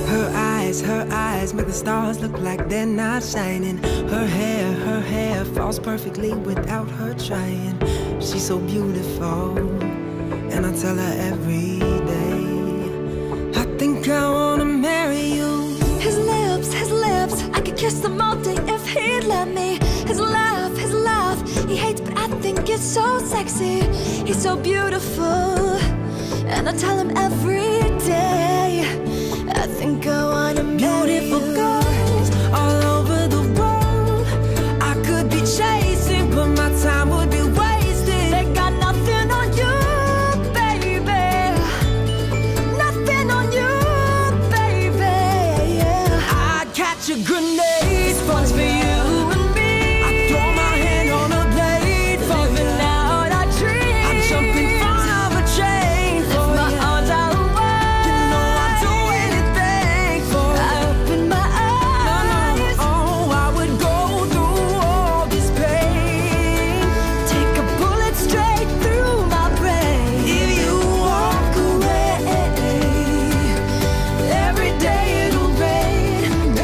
Her eyes make the stars look like they're not shining. Her hair falls perfectly without her trying. She's so beautiful, and I tell her every day, I think I wanna marry you. His lips, I could kiss them all day if he'd let me. His laugh, he hates but I think it's so sexy. He's so beautiful, and I tell him every day, I think I wanna marry beautiful you. girls all over the world I could be chasing, but my time would be wasted. They got nothing on you, baby. Nothing on you, baby. Yeah. I catch a grenade, sponge for you and me. I throw my hand on a blade for you. Living out our dreams. I jump in front of a train for Lift my you. arms out wide. You know I'd do anything for I you. open my eyes. Oh, I would go through all this pain. Take a bullet straight through my brain. If you walk away, Every day it'll rain,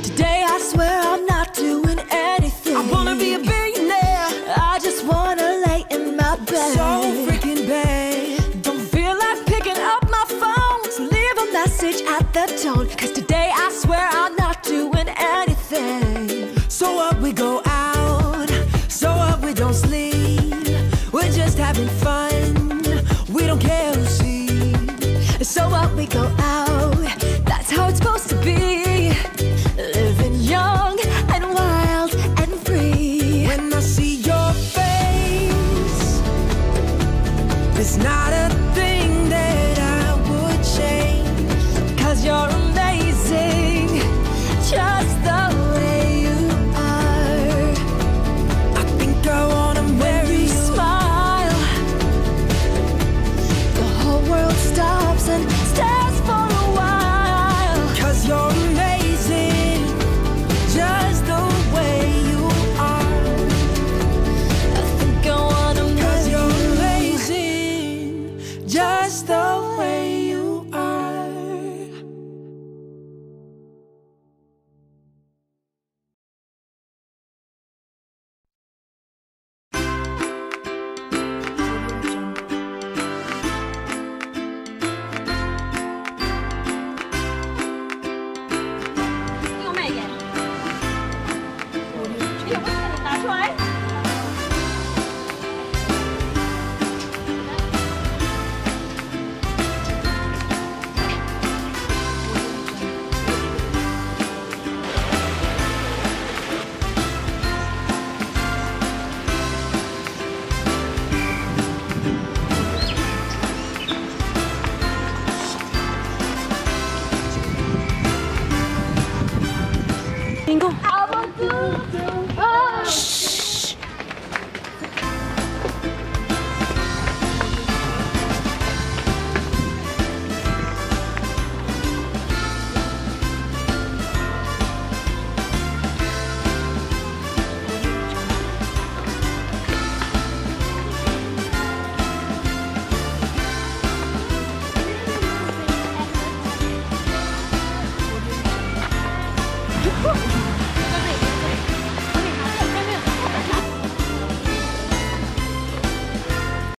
Today I swear I'm not doing anything. I wanna be a billionaire, I just wanna lay in my bed. so freaking bad. Don't feel like picking up my phone to leave a message at the tone. Cause today I swear I'm not doing anything. So what, we go out, so what, we don't sleep. We're just having fun, we don't care who sees. So what, we go out, that's how it's supposed to be.